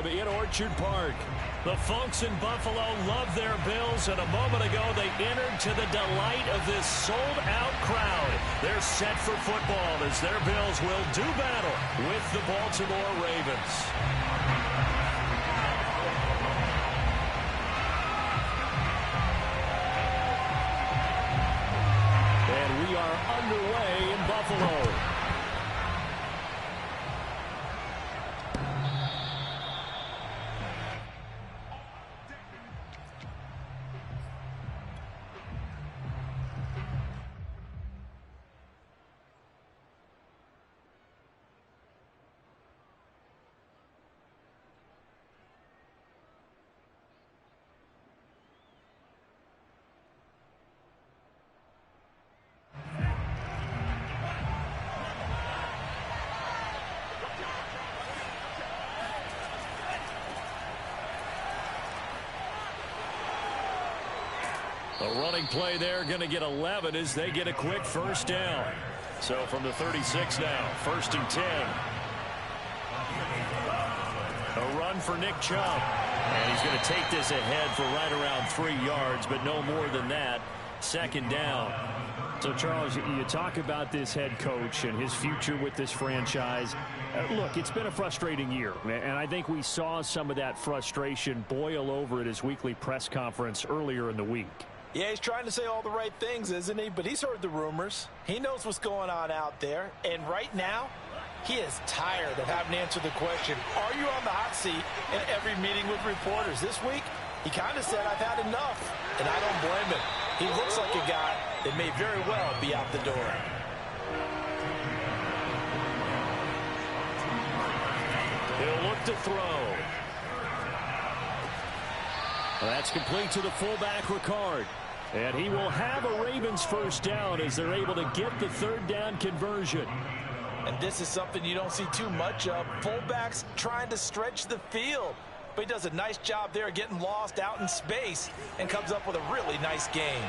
In Orchard Park. The folks in Buffalo love their Bills, and a moment ago they entered to the delight of this sold-out crowd. They're set for football as their Bills will do battle with the Baltimore Ravens. And we are underway in Buffalo. A running play there, going to get 11 as they get a quick first down. So from the 36 now, 1st and 10. A run for Nick Chubb. And he's going to take this ahead for right around 3 yards, but no more than that. 2nd down. So, Charles, you talk about this head coach and his future with this franchise. Look, it's been a frustrating year, and I think we saw some of that frustration boil over at his weekly press conference earlier in the week. Yeah, he's trying to say all the right things, isn't he? But he's heard the rumors. He knows what's going on out there. And right now, he is tired of having to answer the question, are you on the hot seat in every meeting with reporters? This week, he kind of said, I've had enough. And I don't blame him. He looks like a guy that may very well be out the door. He'll look to throw. Well, that's complete to the fullback, Ricard. And he will have a Ravens first down as they're able to get the 3rd down conversion. And this is something you don't see too much of. Fullbacks trying to stretch the field. But he does a nice job there getting lost out in space and comes up with a really nice gain.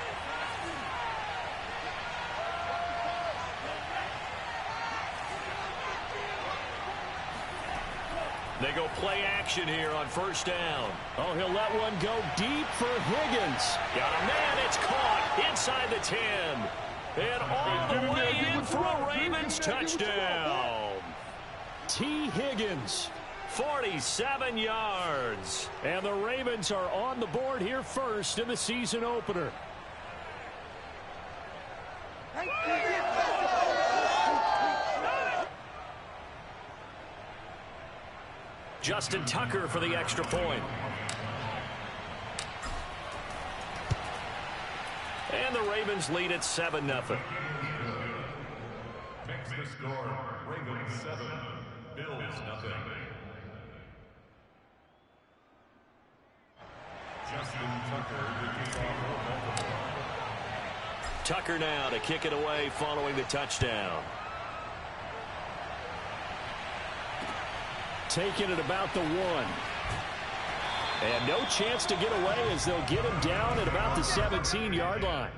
They go play action here on 1st down. Oh, he'll let one go deep for Higgins. Got a man, it's caught inside the 10. And all the way in for a Ravens touchdown. T. Higgins, 47 yards. And the Ravens are on the board here first in the season opener. Justin Tucker for the extra point. And the Ravens lead at 7-0. Makes the score, Ravens 7, Bills 0. Justin Tucker, Tucker now to kick it away following the touchdown. Taking it about the 1. And no chance to get away as they'll get him down at about the 17-yard line.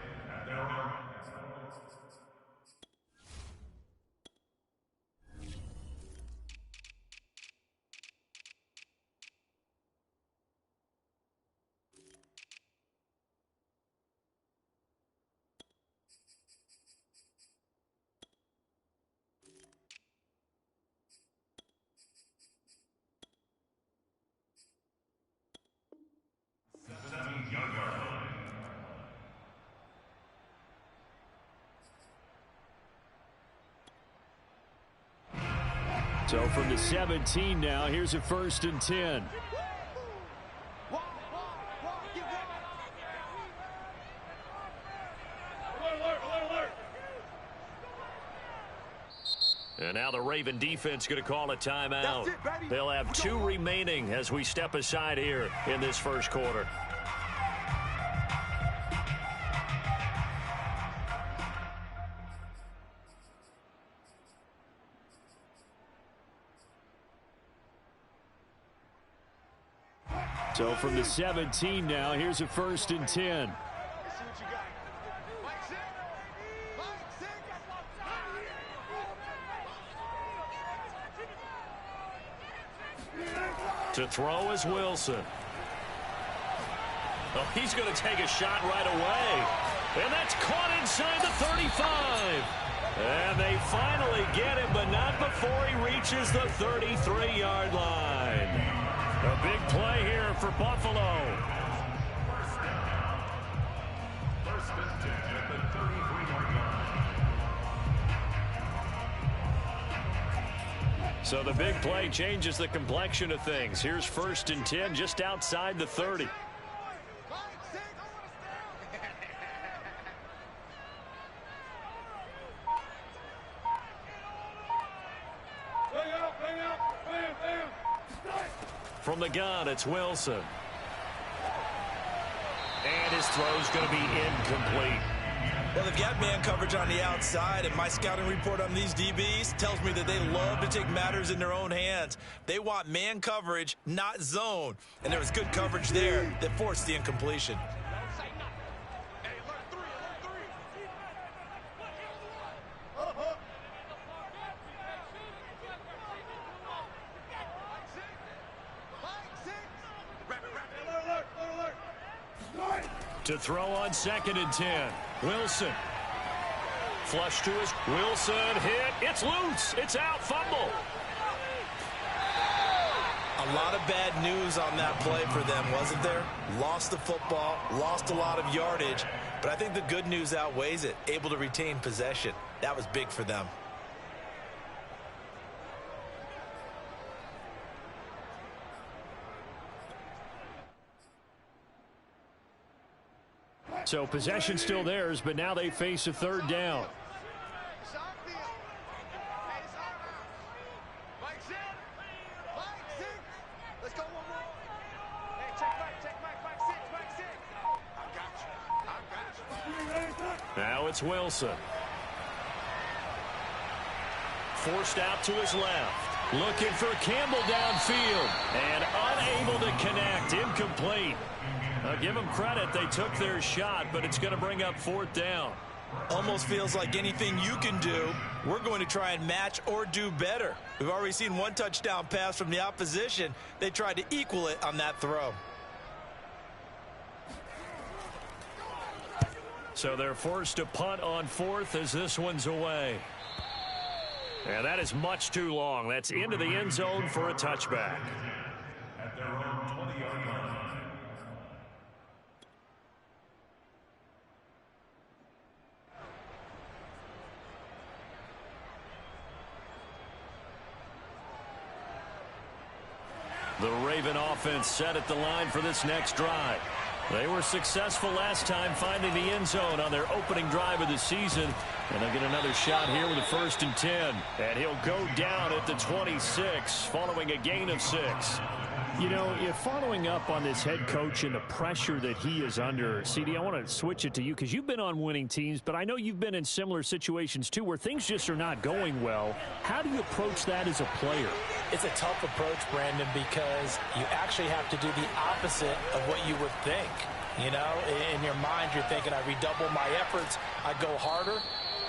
So from the 17 now, here's a 1st and 10. And now the Raven defense going to call a timeout. They'll have 2 remaining as we step aside here in this first quarter. So from the 17 now, here's a 1st and 10. To throw is Wilson. Oh, he's going to take a shot right away. And that's caught inside the 35. And they finally get him, but not before he reaches the 33-yard line. A big play here for Buffalo. First and 10 at the 33-yard line. So the big play changes the complexion of things. Here's first and 10 just outside the 30. From the gun, it's Wilson. And his throw's going to be incomplete. Well, they've got man coverage on the outside, and my scouting report on these DBs tells me that they love to take matters in their own hands. They want man coverage, not zone. And there was good coverage there that forced the incompletion. To throw on second and 10. Wilson. Flush to his. Wilson hit. It's loose. It's out. Fumble. A lot of bad news on that play for them, wasn't there? Lost the football, lost a lot of yardage, but I think the good news outweighs it. Able to retain possession. That was big for them. So possession still theirs, but now they face a third down. Now it's Wilson. Forced out to his left. Looking for Campbell downfield. And unable to connect. Incomplete. Give them credit. They took their shot, but it's going to bring up fourth down. Almost feels like anything you can do, we're going to try and match or do better. We've already seen one touchdown pass from the opposition. They tried to equal it on that throw. So they're forced to punt on fourth as this one's away. And that is much too long. That's into the end zone for a touchback. At their own 20-yard line. The Raven offense set at the line for this next drive. They were successful last time finding the end zone on their opening drive of the season. And they'll get another shot here with a first and 10. And he'll go down at the 26 following a gain of 6. You know, if following up on this head coach and the pressure that he is under, CD, I want to switch it to you because you've been on winning teams, but I know you've been in similar situations too where things just are not going well. How do you approach that as a player? It's a tough approach, Brandon, because you actually have to do the opposite of what you would think. You know, in your mind, you're thinking, I redouble my efforts, I go harder.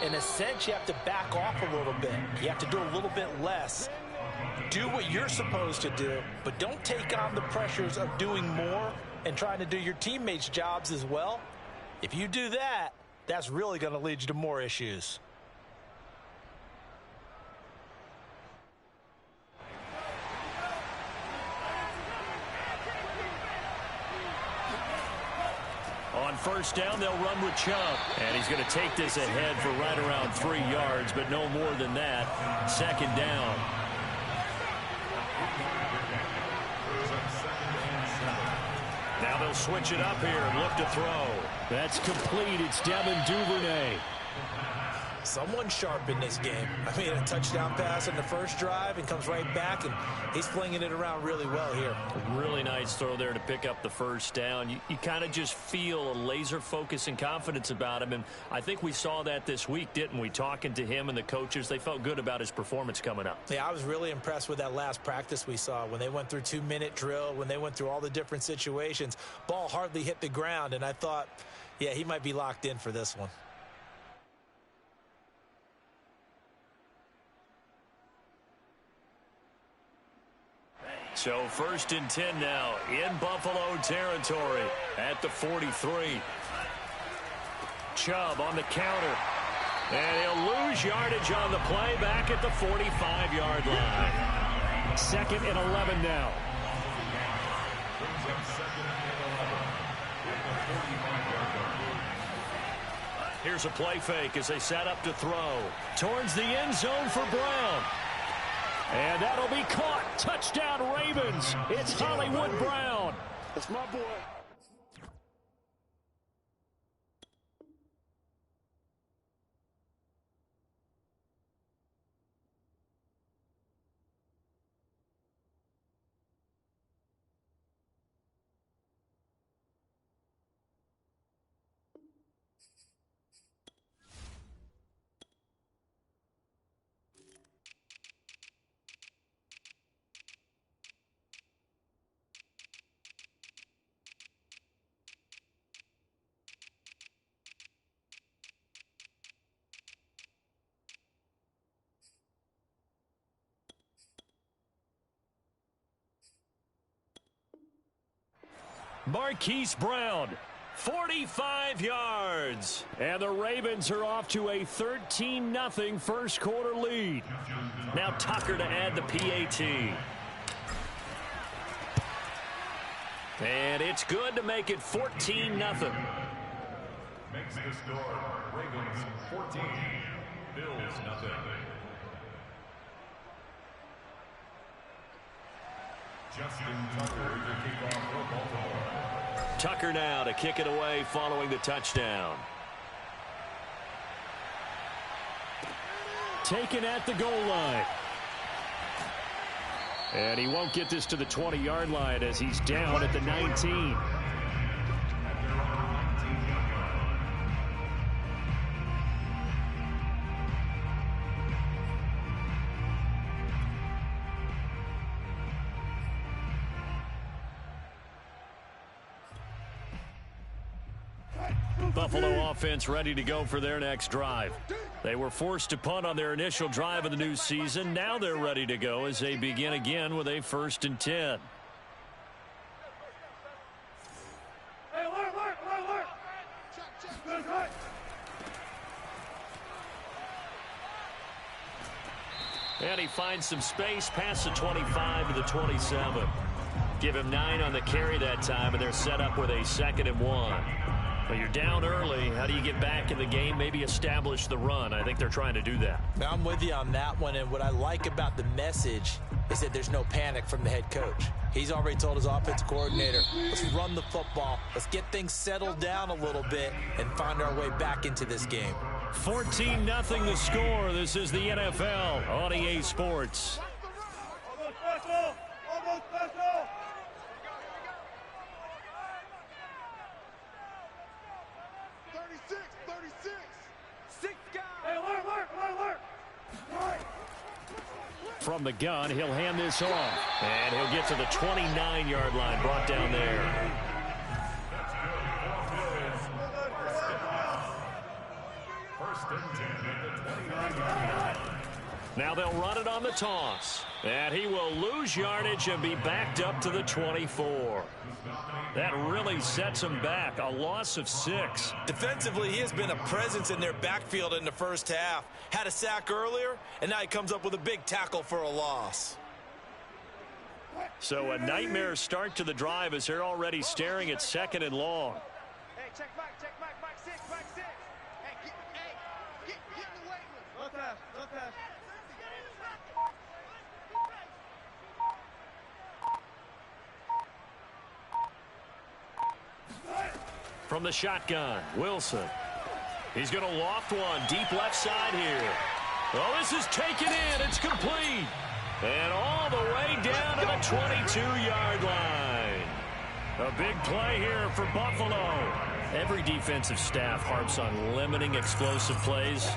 In a sense, you have to back off a little bit. You have to do a little bit less. Do what you're supposed to do, but don't take on the pressures of doing more and trying to do your teammates' jobs as well. If you do that, that's really going to lead you to more issues. On first down, they'll run with Chubb. And he's going to take this ahead for right around 3 yards, but no more than that. Second down. Now they'll switch it up here and look to throw. That's complete. It's Devin Duvernay. Someone sharp in this game. I mean, a touchdown pass in the first drive and comes right back, and he's flinging it around really well here. Really nice throw there to pick up the first down. You kind of just feel a laser focus and confidence about him, and I think we saw that this week, didn't we? Talking to him and the coaches, they felt good about his performance coming up. Yeah, I was really impressed with that last practice we saw when they went through 2-minute drill, when they went through all the different situations. Ball hardly hit the ground, and I thought, yeah, he might be locked in for this one. So 1st and 10 now in Buffalo territory at the 43. Chubb on the counter. And he'll lose yardage on the play back at the 45-yard line. 2nd and 11 now. Here's a play fake as they set up to throw. Towards the end zone for Brown. And that'll be caught. Touchdown, Ravens. It's Hollywood Brown. That's my boy. Marquise Brown, 45 yards. And the Ravens are off to a 13-0 first quarter lead. Now Tucker to add the PAT. And it's good to make it 14-0. Makes the score Ravens 14, Bills nothing. Justin Tucker to kick off for Baltimore. Tucker now to kick it away following the touchdown. Taken at the goal line. And he won't get this to the 20-yard line as he's down at the 19. Buffalo offense ready to go for their next drive. They were forced to punt on their initial drive of the new season. Now they're ready to go as they begin again with a 1st and 10. And he finds some space past the 25 to the 27. Give him 9 on the carry that time, and they're set up with a 2nd and 1. But you're down early. How do you get back in the game? Maybe establish the run. I think they're trying to do that. I'm with you on that one, and what I like about the message is that there's no panic from the head coach. He's already told his offensive coordinator, let's run the football, let's get things settled down a little bit and find our way back into this game. 14-0 the score. This is the NFL on EA Sports. From the gun, he'll hand this off. And he'll get to the 29-yard line, brought down there. Now they'll run it on the toss. And he will lose yardage and be backed up to the 24. That really sets him back. A loss of 6. Defensively, he has been a presence in their backfield in the first half. Had a sack earlier, and now he comes up with a big tackle for a loss. So a nightmare start to the drive as they're already staring at 2nd and long. Hey, check back, back 6, back 6. Hey, get in the weight room. Look at. From the shotgun, Wilson. He's going to loft one deep left side here. Oh, this is taken in. It's complete. And all the way down to the 22-yard line. A big play here for Buffalo. Every defensive staff harps on limiting explosive plays.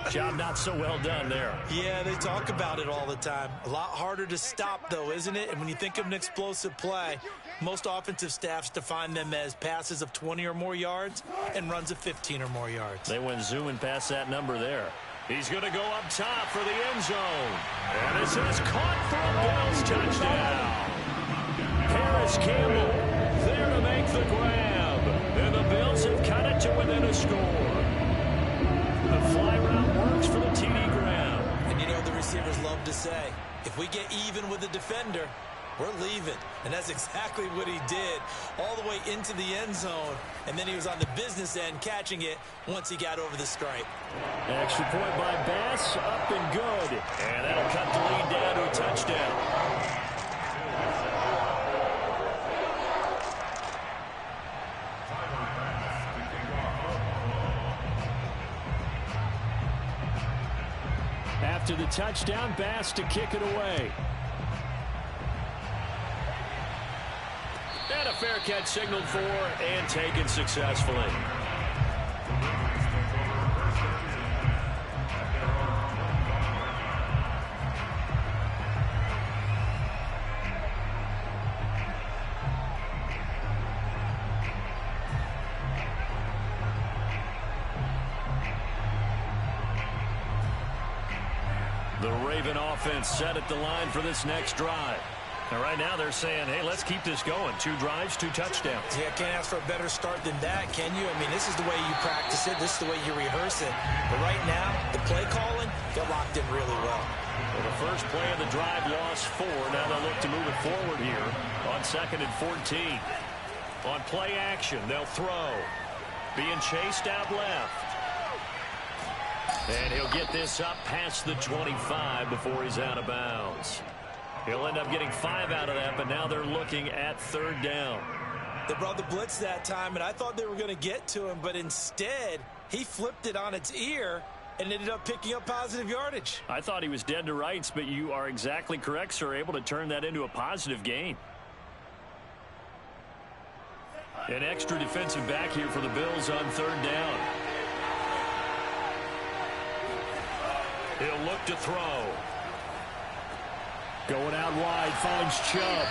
Job not so well done there. Yeah, they talk about it all the time. A lot harder to stop, though, isn't it? And when you think of an explosive play, most offensive staffs define them as passes of 20 or more yards and runs of 15 or more yards. They went zooming past that number there. He's going to go up top for the end zone. And this is caught for a Bills touchdown. Paris Campbell there to make the grab. And the Bills have cut it to within a score. The fly route works for the TD grab. And you know the receivers love to say, if we get even with the defender, we're leaving. And that's exactly what he did, all the way into the end zone. And then he was on the business end catching it once he got over the stripe. Extra point by Bass, up and good. And that'll cut the lead down to a touchdown. After the touchdown, Bass to kick it away. And a fair catch signaled for and taken successfully. The Raven offense set at the line for this next drive. And right now they're saying, hey, let's keep this going. 2 drives, 2 touchdowns. Yeah, can't ask for a better start than that, can you? I mean, this is the way you practice it. This is the way you rehearse it. But right now, the play calling, they're locked in really well. Well, the first play of the drive lost 4. Now they'll look to move it forward here on 2nd and 14. On play action, they'll throw. Being chased out left. And he'll get this up past the 25 before he's out of bounds. He'll end up getting 5 out of that, but now they're looking at 3rd down. They brought the blitz that time, and I thought they were going to get to him, but instead, he flipped it on its ear and ended up picking up positive yardage. I thought he was dead to rights, but you are exactly correct, sir, able to turn that into a positive gain. An extra defensive back here for the Bills on 3rd down. He'll look to throw. Going out wide, finds Chubb.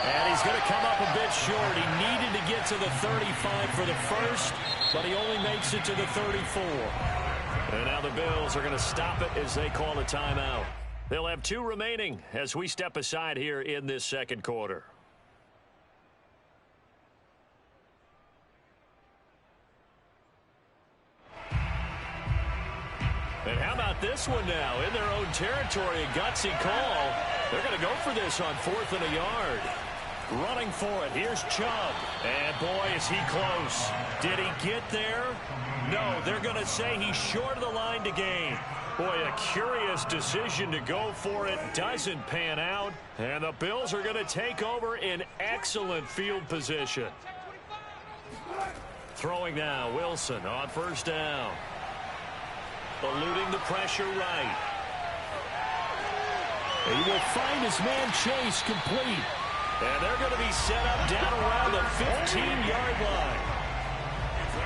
And he's going to come up a bit short. He needed to get to the 35 for the first, but he only makes it to the 34. And now the Bills are going to stop it as they call a timeout. They'll have 2 remaining as we step aside here in this 2nd quarter. And how about this one now? In their own territory, a gutsy call. They're going to go for this on 4th and a yard. Running for it. Here's Chubb. And boy, is he close. Did he get there? No, they're going to say he's short of the line to gain. Boy, a curious decision to go for it. Doesn't pan out. And the Bills are going to take over in excellent field position. Throwing now, Wilson on 1st down. Eluding the pressure right. He will find his man Chase complete. And they're going to be set up down around the 15-yard line.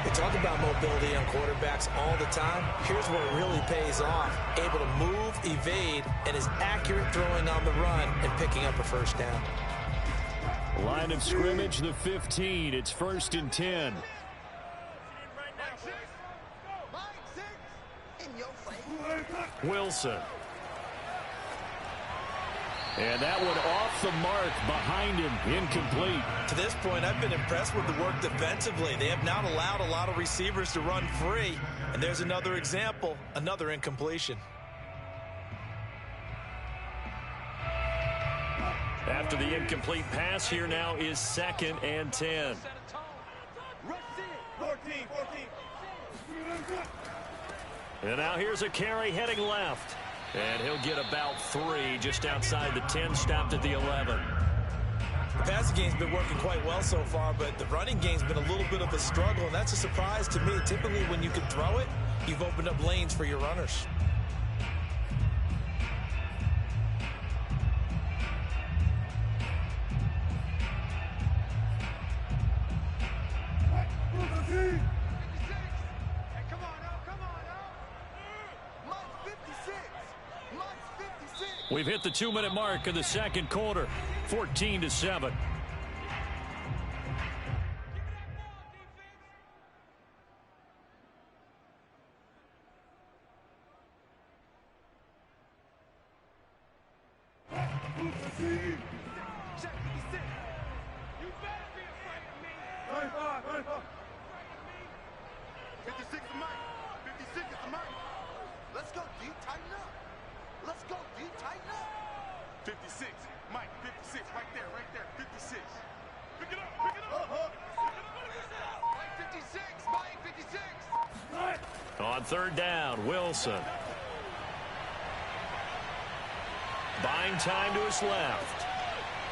We talk about mobility on quarterbacks all the time. Here's where it really pays off. Able to move, evade, and is accurate throwing on the run and picking up a 1st down. Line of scrimmage, the 15. It's 1st and 10. Wilson. And that one off the mark behind him, incomplete. To this point, I've been impressed with the work defensively. They have not allowed a lot of receivers to run free. And there's another example, another incompletion. After the incomplete pass, here now is 2nd and 10. 14. And now here's a carry heading left. And he'll get about 3 just outside the 10, stopped at the 11. The passing game's been working quite well so far, but the running game's been a little bit of a struggle, and that's a surprise to me. Typically, when you can throw it, you've opened up lanes for your runners. We've hit the 2-minute mark of the 2nd quarter, 14-7. 56 is Mike. 56 is Mike. Let's go, D. Tighten up. Let's go, D. Tighten up. 56. Mike, 56. Right there, right there. 56. Pick it up, pick it up. Mike, 56. Mike, 56. On third down, Wilson. Buying time to his left.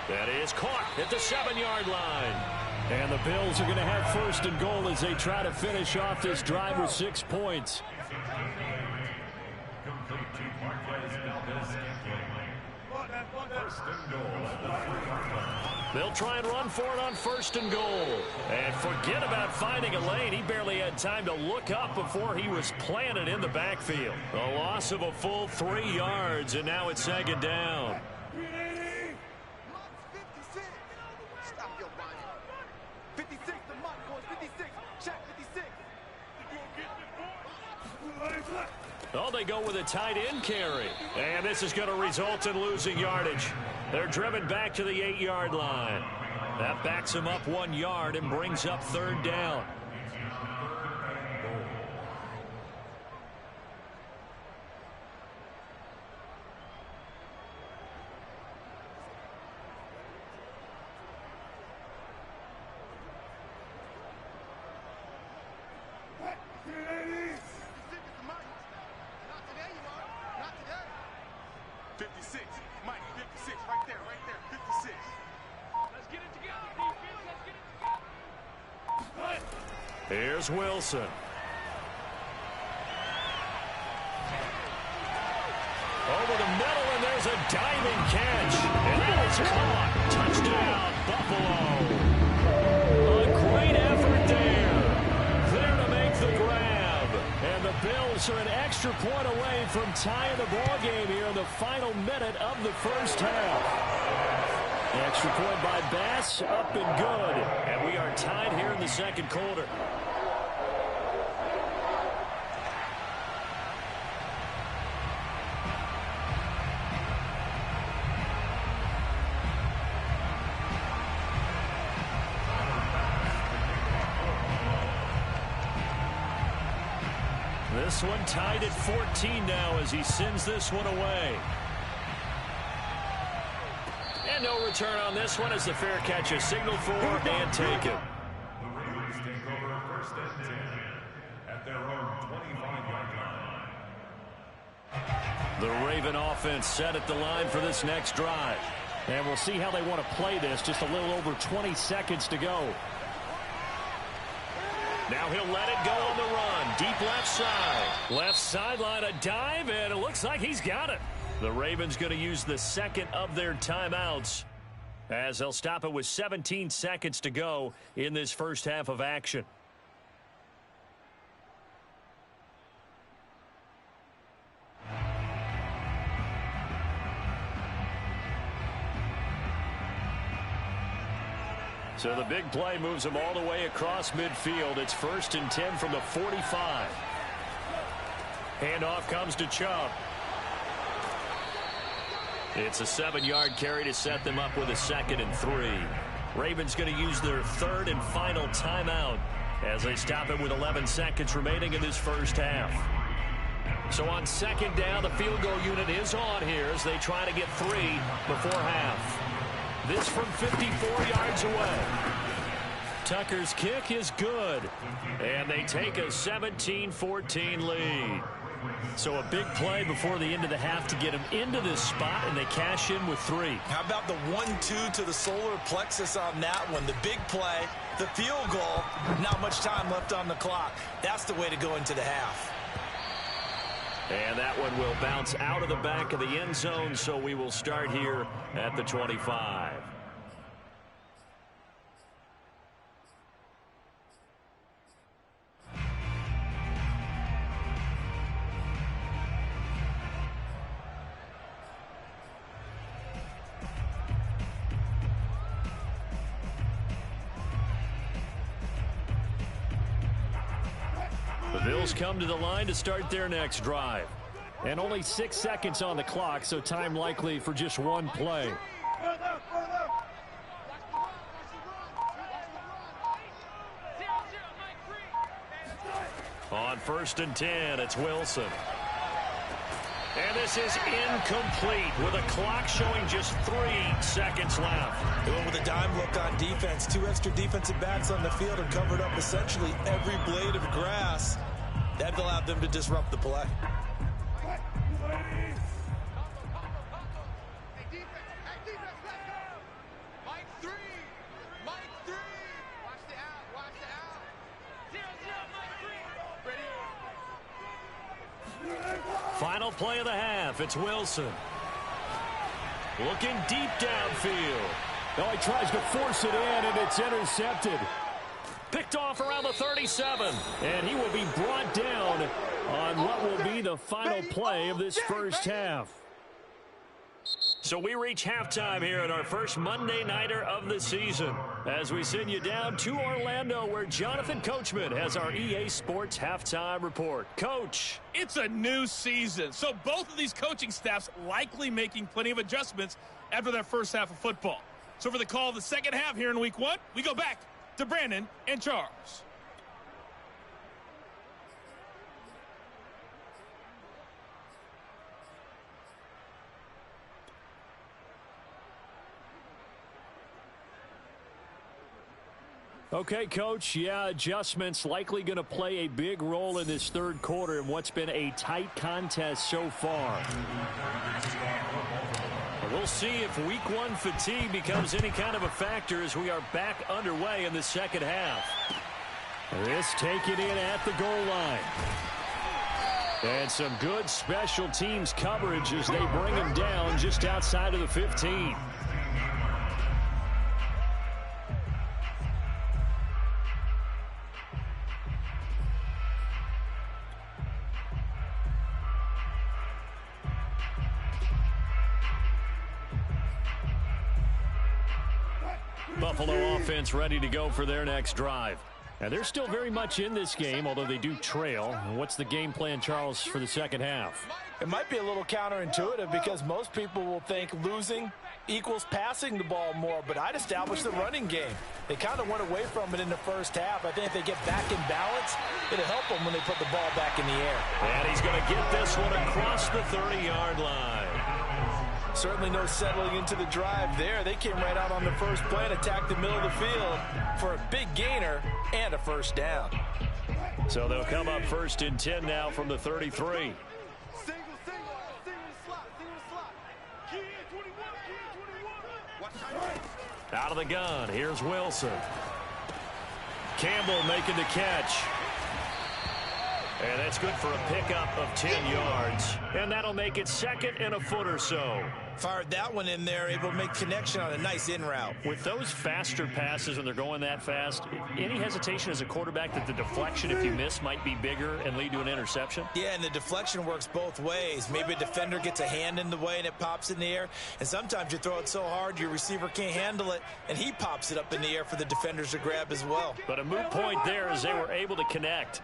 That is caught at the 7-yard line. And the Bills are going to have first and goal as they try to finish off this drive with 6 points. They'll try and run for it on first and goal. And forget about finding a lane. He barely had time to look up before he was planted in the backfield. A loss of a full 3 yards, and now it's second down. Mike's 56. Stop your whining. 56 to Mike, boys. 56. Check 56. Oh, they go with a tight end carry. And this is going to result in losing yardage. They're driven back to the 8-yard line. That backs them up 1 yard and brings up third down. Here's Wilson. Over the middle, and there's a diving catch. And that is caught. Touchdown, Buffalo. A great effort there. There to make the grab. And the Bills are an extra point away from tying the ball game here in the final minute of the first half. Extra point by Bass, up and good. And we are tied here in the second quarter. This one tied at 14 now as he sends this one away. And no return on this one as the fair catch is signaled for and taken. The Ravens take over first and 10 at their own 25-yard line. The Raven offense set at the line for this next drive. And we'll see how they want to play this. Just a little over 20 seconds to go. Now he'll let it go on the run. Deep left side. Left sideline, a dive, and it looks like he's got it. The Ravens going to use the second of their timeouts as they'll stop it with 17 seconds to go in this first half of action. So the big play moves them all the way across midfield. It's first and 10 from the 45. Handoff comes to Chubb. It's a 7-yard carry to set them up with a 2nd and 3. Ravens going to use their third and final timeout as they stop it with 11 seconds remaining in this first half. So on second down, the field goal unit is on here as they try to get 3 before half. This from 54 yards away. Tucker's kick is good. And they take a 17-14 lead. So a big play before the end of the half to get them into this spot, and they cash in with 3. How about the 1-2 to the solar plexus on that one? The big play, the field goal, not much time left on the clock. That's the way to go into the half. And that one will bounce out of the back of the end zone, so we will start here at the 25. The Bills come to the line to start their next drive. And only 6 seconds on the clock, so time likely for just one play. On 1st and 10, it's Wilson. And this is incomplete with a clock showing just 3 seconds left. They went with a dime look on defense. 2 extra defensive backs on the field and covered up essentially every blade of grass. That allowed them to disrupt the play. Final play of the half. It's Wilson. Looking deep downfield. Oh, he tries to force it in, and it's intercepted. Picked off around the 37. And he will be brought down on what will be the final play of this first half. So we reach halftime here at our first Monday Nighter of the season as we send you down to Orlando where Jonathan Coachman has our EA Sports halftime report. Coach. It's a new season, so both of these coaching staffs likely making plenty of adjustments after their first half of football. So for the call of the second half here in week 1, we go back to Brandon and Charles. Okay, Coach, yeah, adjustments likely going to play a big role in this third quarter in what's been a tight contest so far. We'll see if week 1 fatigue becomes any kind of a factor as we are back underway in the second half. This taken in at the goal line. And some good special teams coverage as they bring him down just outside of the 15. Buffalo offense ready to go for their next drive. And they're still very much in this game, although they do trail. What's the game plan, Charles, for the second half? It might be a little counterintuitive because most people will think losing equals passing the ball more, but I'd establish the running game. They kind of went away from it in the first half. I think if they get back in balance, it'll help them when they put the ball back in the air. And he's going to get this one across the 30-yard line. Certainly no settling into the drive there. They came right out on the first play and attacked the middle of the field for a big gainer and a first down. So they'll come up 1st and 10 now from the 33. Out of the gun, here's Wilson. Campbell making the catch. And that's good for a pickup of 10 yards. And that'll make it 2nd and a foot or so. Fired that one in there, able to make connection on a nice in route. With those faster passes when they're going that fast, any hesitation as a quarterback that the deflection, if you miss, might be bigger and lead to an interception? Yeah, and the deflection works both ways. Maybe a defender gets a hand in the way and it pops in the air. And sometimes you throw it so hard your receiver can't handle it, and he pops it up in the air for the defenders to grab as well. But a moot point there as they were able to connect.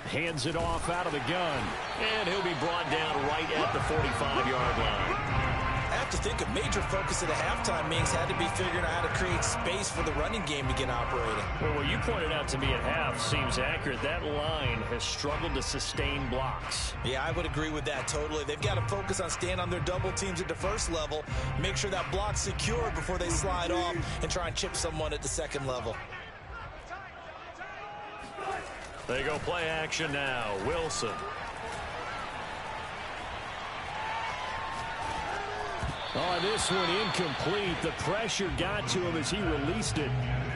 Hands it off out of the gun. And he'll be brought down right at the 45-yard line. I have to think a major focus at a halftime meetings had to be figuring out how to create space for the running game to get operating. Well, what you pointed out to me at half seems accurate. That line has struggled to sustain blocks. Yeah, I would agree with that totally. They've got to focus on staying on their double teams at the first level, make sure that block's secured before they slide off and try and chip someone at the second level. They go play action now. Wilson. Oh, this one incomplete. The pressure got to him as he released it,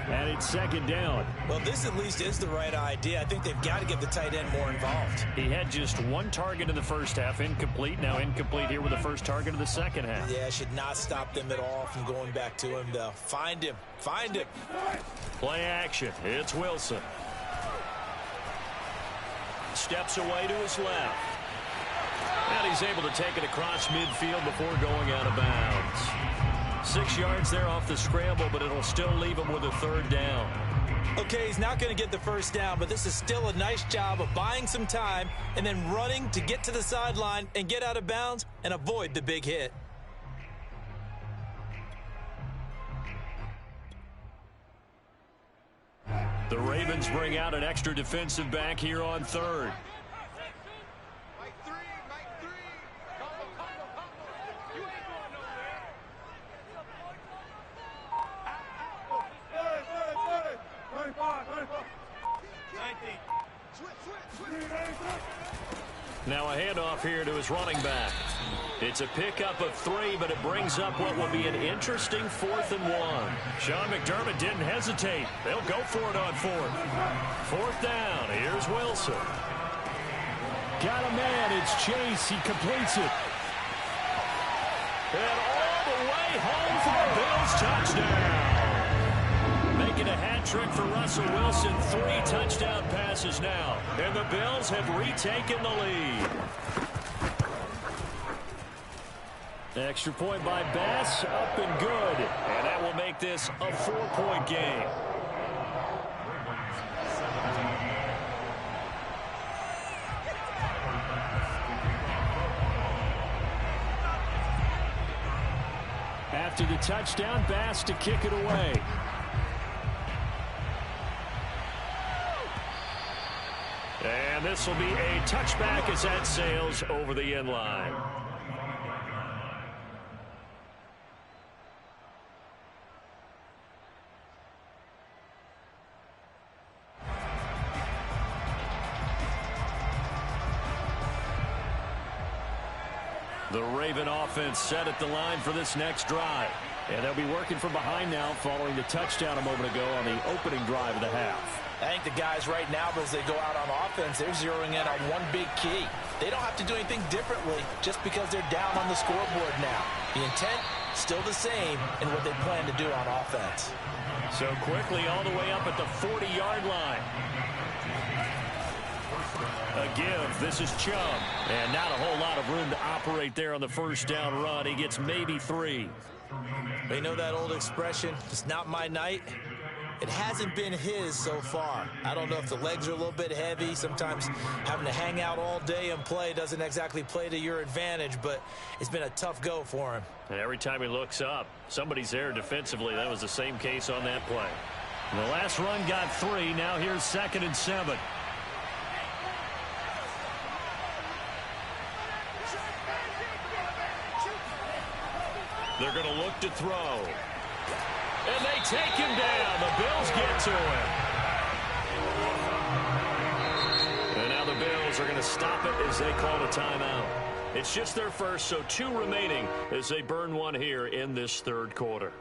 and it's 2nd down. Well, this at least is the right idea. I think they've got to get the tight end more involved. He had just 1 target in the first half, incomplete. Now incomplete here with the first target of the second half. Yeah, should not stop them at all from going back to him, though. Find him. Find him. Play action. It's Wilson. Steps away to his left. And he's able to take it across midfield before going out of bounds. 6 yards there off the scramble, but it'll still leave him with a 3rd down. Okay, he's not going to get the first down, but this is still a nice job of buying some time and then running to get to the sideline and get out of bounds and avoid the big hit. The Ravens bring out an extra defensive back here on third. Mike three. Combo. You ain't going nowhere. Now a handoff here to his running back. It's a pickup of 3, but it brings up what will be an interesting 4th and 1. Sean McDermott didn't hesitate. They'll go for it on 4th. 4th down. Here's Wilson. Got a man. It's Chase. He completes it. And all the way home for a Bills touchdown. Making a hat trick for Russell Wilson. 3 touchdown passes now. And the Bills have retaken the lead. Extra point by Bass, up and good. And that will make this a 4-point game. After the touchdown, Bass to kick it away. And this will be a touchback as that sails over the end line. The Raven offense set at the line for this next drive. And they'll be working from behind now following the touchdown a moment ago on the opening drive of the half. I think the guys right now, as they go out on offense, they're zeroing in on one big key. They don't have to do anything differently just because they're down on the scoreboard now. The intent, still the same in what they plan to do on offense. So quickly all the way up at the 40-yard line. A give. This is Chubb. And not a whole lot of room to operate there on the first down run. He gets maybe 3. They know that old expression, it's not my night. It hasn't been his so far. I don't know if the legs are a little bit heavy. Sometimes having to hang out all day and play doesn't exactly play to your advantage, but it's been a tough go for him. And every time he looks up, somebody's there defensively. That was the same case on that play. And the last run got 3. Now here's 2nd and 7. They're going to look to throw. And they take him down. The Bills get to him. And now the Bills are going to stop it as they call a timeout. It's just their first, so 2 remaining as they burn one here in this third quarter.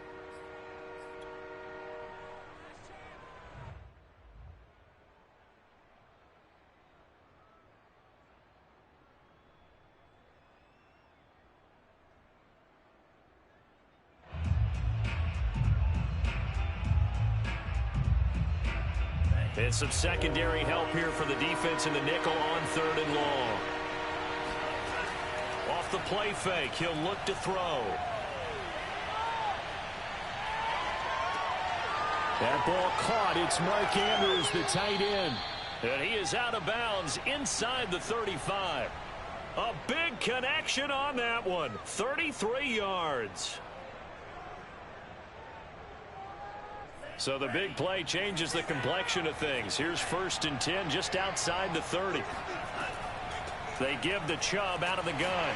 And some secondary help here for the defense in the nickel on 3rd and long. Off the play fake, he'll look to throw. That ball caught. It's Mark Andrews, the tight end. And he is out of bounds inside the 35. A big connection on that one. 33 yards. So the big play changes the complexion of things. Here's 1st and 10 just outside the 30. They give the Chubb out of the gun.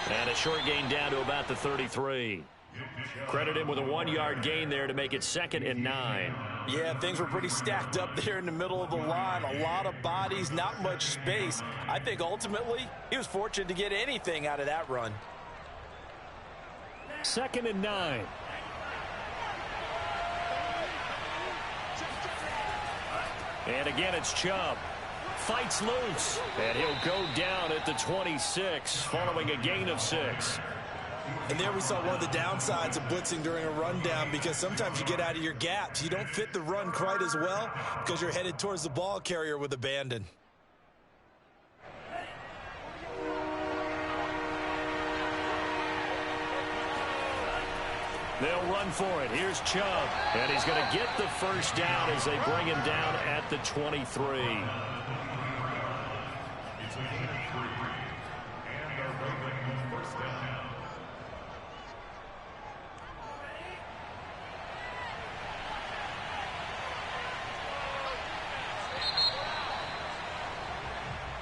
And a short gain down to about the 33. Credit him with a 1-yard gain there to make it 2nd and 9. Yeah, things were pretty stacked up there in the middle of the line. A lot of bodies, not much space. I think ultimately he was fortunate to get anything out of that run. 2nd and 9. And again, it's Chubb. Fights loose. And he'll go down at the 26 following a gain of 6. And there we saw one of the downsides of blitzing during a rundown, because sometimes you get out of your gaps. You don't fit the run quite as well because you're headed towards the ball carrier with abandon. They'll run for it. Here's Chubb. And he's going to get the first down as they bring him down at the 23. It's a gain of 3. And they're moving first down.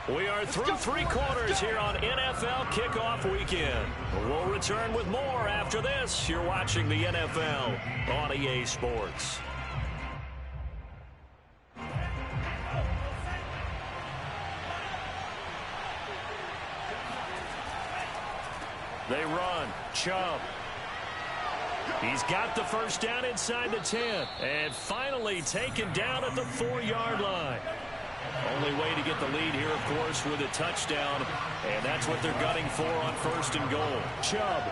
We are through 3 quarters here on NFL Kickoff Weekend. We'll return with more after this. You're watching the NFL on EA Sports. They run. Chubb. He's got the first down inside the 10. And finally taken down at the 4-yard line. Only way to get the lead here, of course, with a touchdown. And that's what they're gunning for on 1st and goal. Chubb.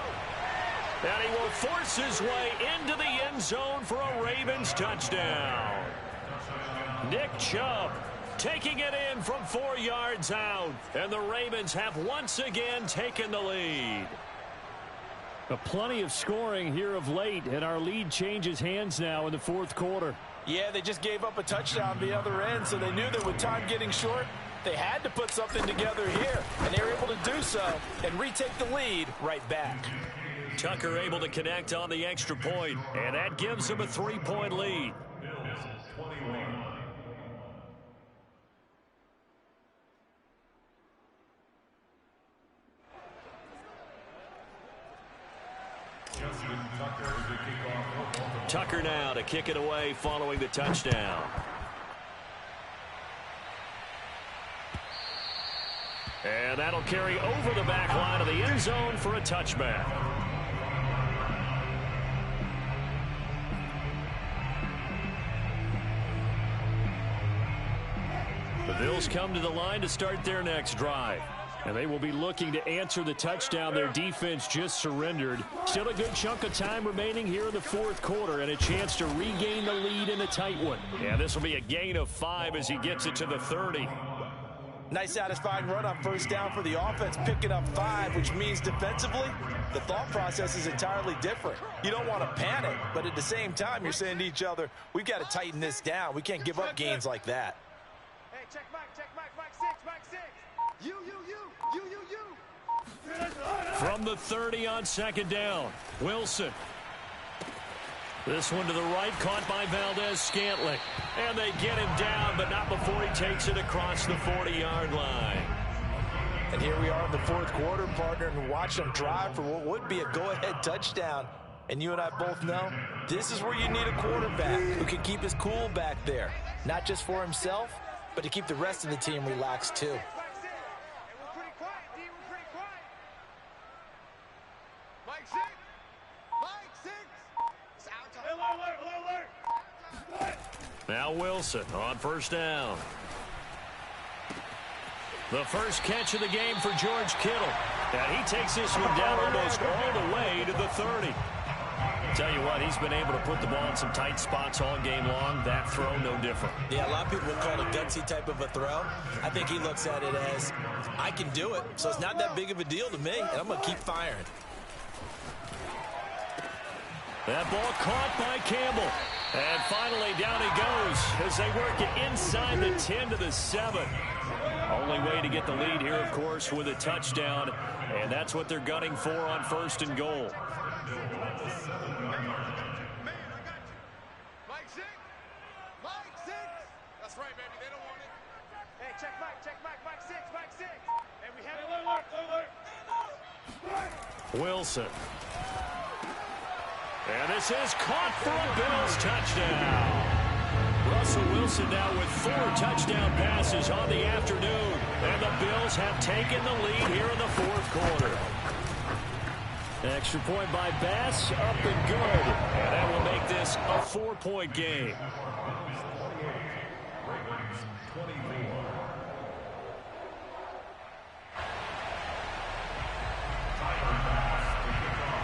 And he will force his way into the end zone for a Ravens touchdown. Nick Chubb taking it in from 4 yards out. And the Ravens have once again taken the lead. Plenty of scoring here of late, and our lead changes hands now in the 4th quarter. Yeah, they just gave up a touchdown the other end, so they knew that with time getting short, they had to put something together here, and they were able to do so and retake the lead right back. Tucker able to connect on the extra point, and that gives them a 3-point lead. Tucker now to kick it away following the touchdown. And that'll carry over the back line of the end zone for a touchback. The Bills come to the line to start their next drive. And they will be looking to answer the touchdown their defense just surrendered. Still a good chunk of time remaining here in the 4th quarter and a chance to regain the lead in a tight one. Yeah, this will be a gain of 5 as he gets it to the 30. Nice satisfying run on 1st down for the offense, picking up 5, which means defensively, the thought process is entirely different. You don't want to panic, but at the same time, you're saying to each other, we've got to tighten this down. We can't give up gains like that. Hey, check Mike 6. You. From the 30 on 2nd down, Wilson. This one to the right, caught by Valdez-Scantling. And they get him down, but not before he takes it across the 40-yard line. And here we are in the 4th quarter, partner, and watch them drive for what would be a go-ahead touchdown. And you and I both know this is where you need a quarterback who can keep his cool back there. Not just for himself, but to keep the rest of the team relaxed too. Now Wilson on 1st down. The first catch of the game for George Kittle. And he takes this one down almost all the way to the 30. Tell you what, he's been able to put the ball in some tight spots all game long. That throw, no different. Yeah, a lot of people would call it a gutsy type of a throw. I think he looks at it as, I can do it, so it's not that big of a deal to me, and I'm going to keep firing. That ball caught by Campbell. And finally, down he goes as they work it inside the 10 to the 7. Only way to get the lead here, of course, with a touchdown. And that's what they're gunning for on 1st and goal. Mike 6. That's right, baby. They don't want it. Hey, check Mike 6. Hey, we have it. Wilson. And this is caught for a Bills touchdown. Russell Wilson now with 4 touchdown passes on the afternoon. And the Bills have taken the lead here in the 4th quarter. Extra point by Bass, up and good. And that will make this a 4-point game.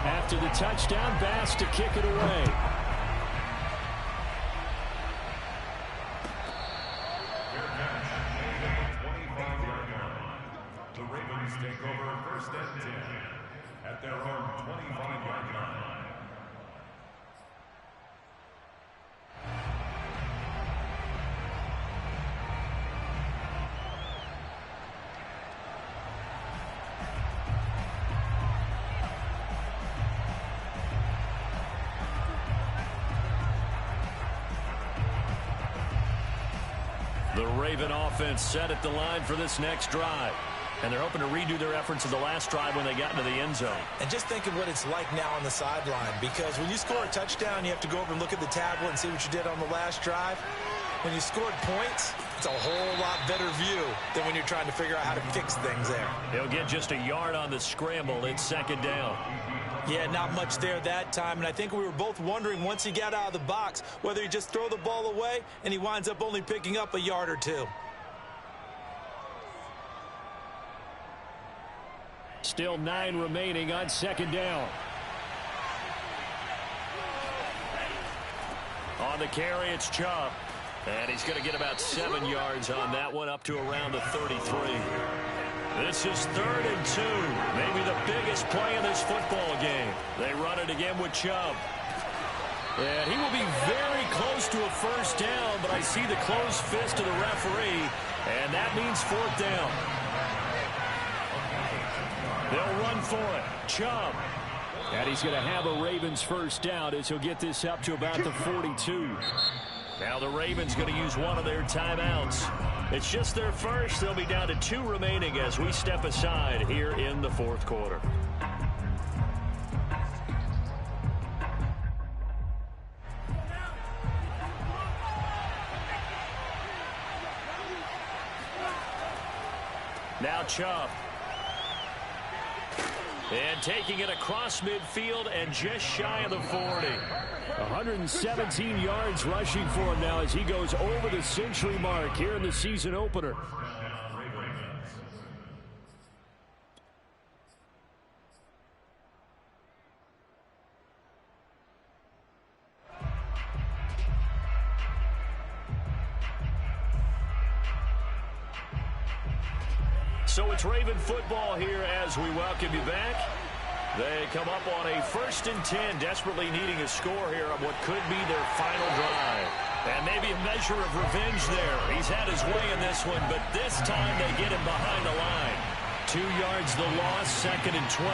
After the touchdown, Bass to kick it away. The Ravens take over 1st and 10 at their own 25-yard line. The Raven offense set at the line for this next drive. And they're hoping to redo their efforts of the last drive when they got into the end zone. And just think of what it's like now on the sideline, because when you score a touchdown, you have to go over and look at the tablet and see what you did on the last drive. When you scored points, it's a whole lot better view than when you're trying to figure out how to fix things there. He'll get just a yard on the scramble. It's second down. Yeah, not much there that time, and I think we were both wondering once he got out of the box whether he just throw the ball away and he winds up only picking up a yard or two. Still 9 remaining on second down. On the carry, it's Chubb. And he's going to get about 7 yards on that one, up to around the 33. This is 3rd and 2. Maybe the biggest play in this football game. They run it again with Chubb. And he will be very close to a first down, but I see the closed fist of the referee, and that means 4th down. They'll run for it. Chubb. And he's going to have a Ravens first down as he'll get this up to about the 42. Now the Ravens going to use one of their timeouts. It's just their first. They'll be down to 2 remaining as we step aside here in the 4th quarter. Now Chubb. And taking it across midfield and just shy of the 40. 117 yards rushing for him now as he goes over the century mark here in the season opener. So it's Raven football here as we welcome you back. They come up on a 1st and 10, desperately needing a score here on what could be their final drive. And maybe a measure of revenge there. He's had his way in this one, but this time they get him behind the line. 2 yards the loss, 2nd and 12.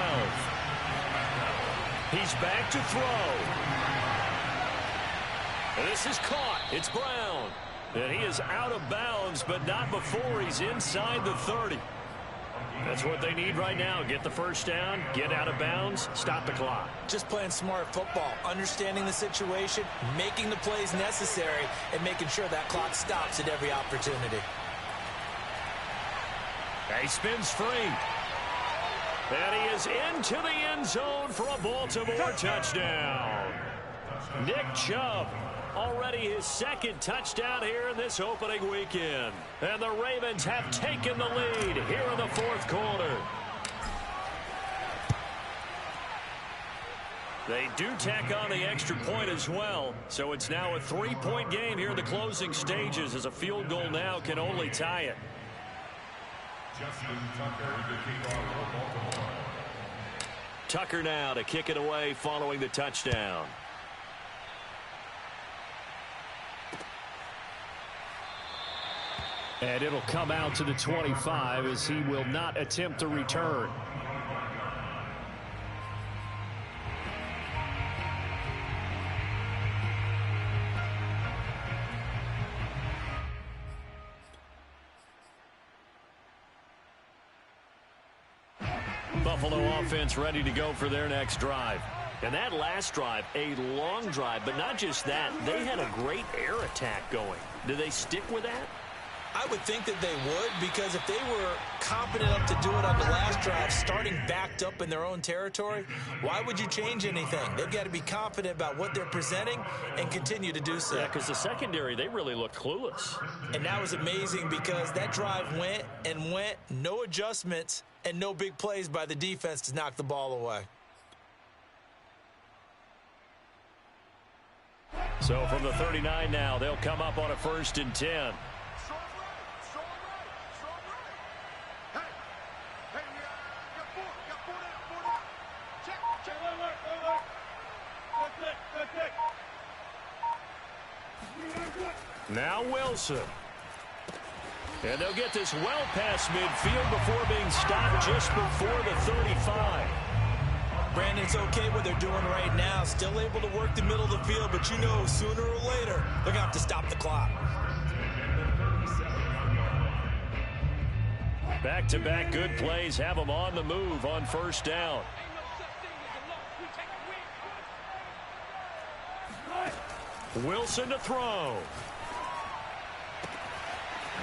He's back to throw. And this is caught. It's Brown. And he is out of bounds, but not before he's inside the 30. That's what they need right now. Get the first down, get out of bounds, stop the clock. Just playing smart football, understanding the situation, making the plays necessary, and making sure that clock stops at every opportunity. He spins free. And he is into the end zone for a Baltimore touchdown. Nick Chubb. Already his 2nd touchdown here in this opening weekend. And the Ravens have taken the lead here in the 4th quarter. They do tack on the extra point as well. So it's now a 3-point game here in the closing stages as a field goal now can only tie it. Tucker now to kick it away following the touchdown. And it'll come out to the 25 as he will not attempt to return. Buffalo offense ready to go for their next drive. And that last drive, a long drive, but not just that. They had a great air attack going. Do they stick with that? I would think that they would, because if they were competent enough to do it on the last drive, starting backed up in their own territory, why would you change anything? They've got to be confident about what they're presenting and continue to do so. Yeah, because the secondary, they really look clueless. And that was amazing because that drive went and went, no adjustments, and no big plays by the defense to knock the ball away. So from the 39 now, they'll come up on a 1st and 10. Now Wilson. And they'll get this well past midfield before being stopped just before the 35. Brandon, it's okay what they're doing right now. Still able to work the middle of the field, but you know sooner or later they're going to have to stop the clock. Back-to-back good plays have them on the move on first down. Wilson to throw.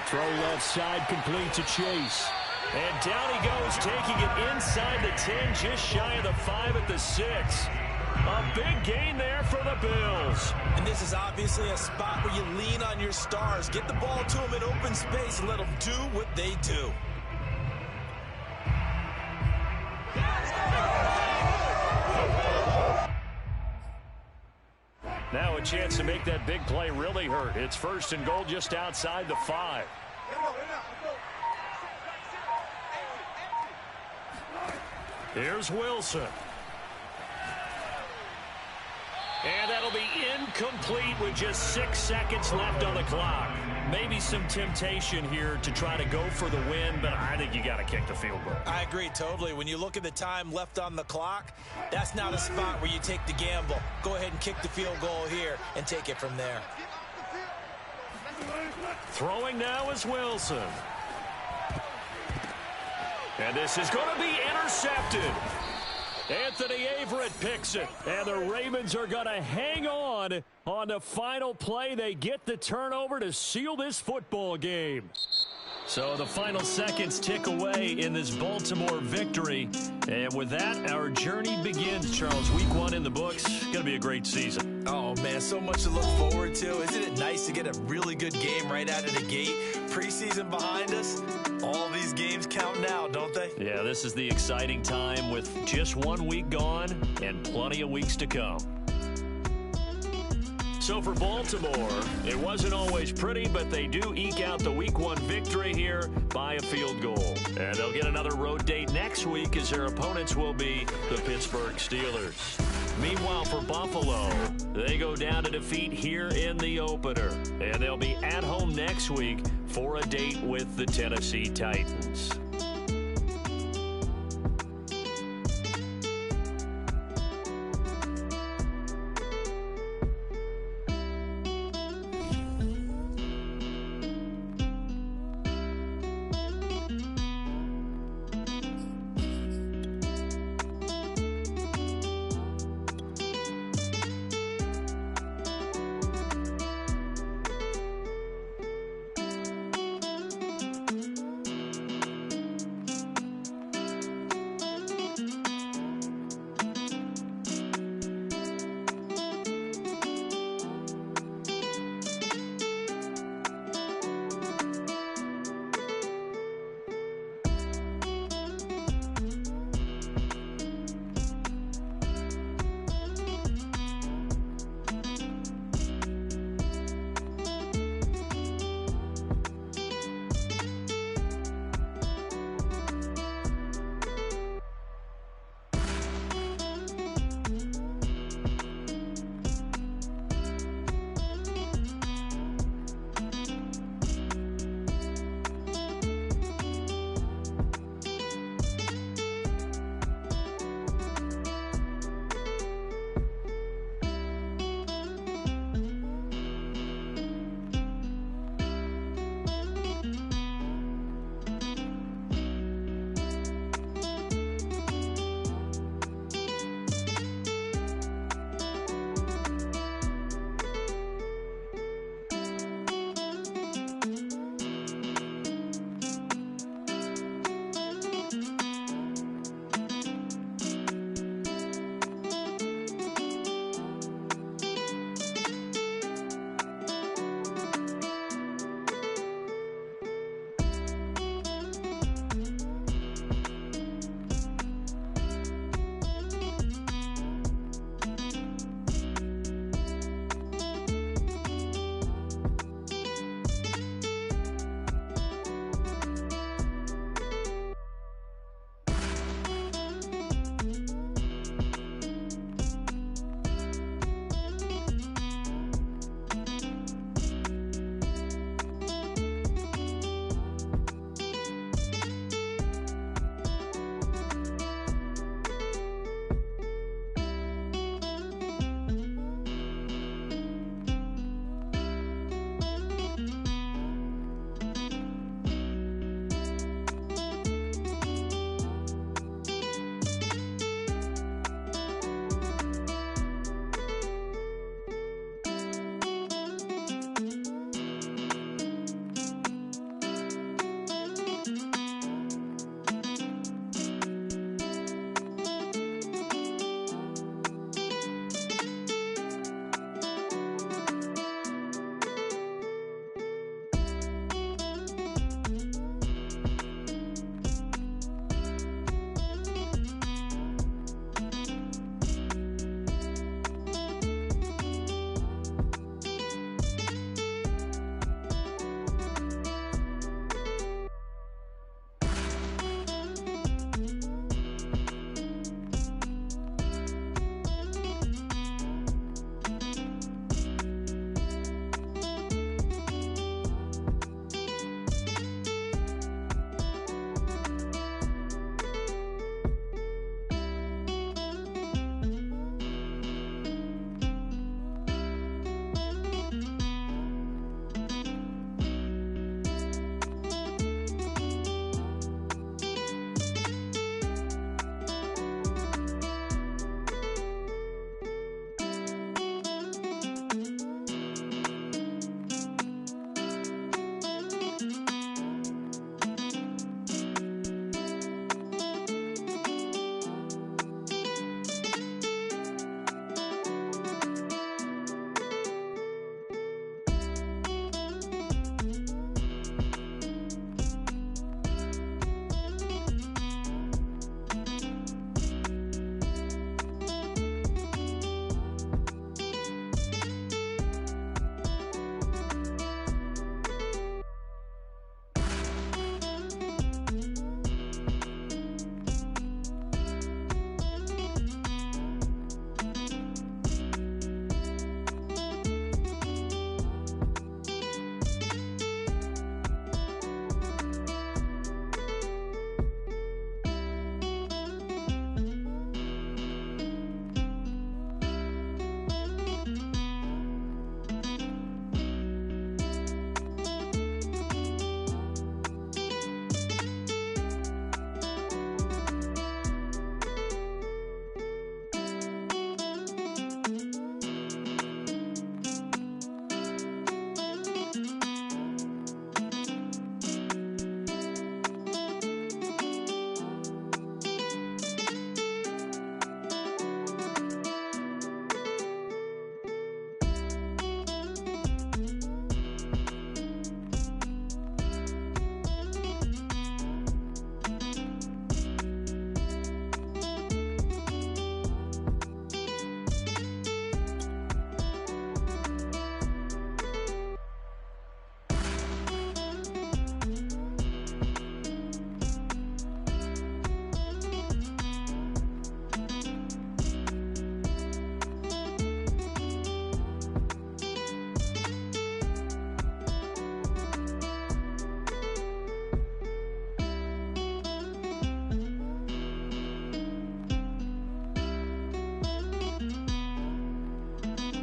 Throw left side, complete to Chase. And down he goes, taking it inside the 10, just shy of the 5 at the 6. A big gain there for the Bills. And this is obviously a spot where you lean on your stars. Get the ball to them in open space and let them do what they do. Now a chance to make that big play really hurt. It's first and goal just outside the 5. Here's Wilson. And that'll be incomplete with just 6 seconds left on the clock. Maybe some temptation here to try to go for the win, but I think you got to kick the field goal. I agree totally. When you look at the time left on the clock, that's not a spot where you take the gamble. Go ahead and kick the field goal here and take it from there. Throwing now is Wilson. And this is going to be intercepted. Anthony Averett picks it. And the Ravens are going to hang on the final play. They get the turnover to seal this football game. So the final seconds tick away in this Baltimore victory. And with that, our journey begins, Charles. Week 1 in the books. Going to be a great season. Oh, man, so much to look forward to. Isn't it nice to get a really good game right out of the gate? Preseason behind us. All these games count now, don't they? Yeah, this is the exciting time with just 1 week gone and plenty of weeks to come. So for Baltimore, it wasn't always pretty, but they do eke out the Week 1 victory here by a field goal. And they'll get another road date next week as their opponents will be the Pittsburgh Steelers. Meanwhile, for Buffalo, they go down to defeat here in the opener. And they'll be at home next week for a date with the Tennessee Titans.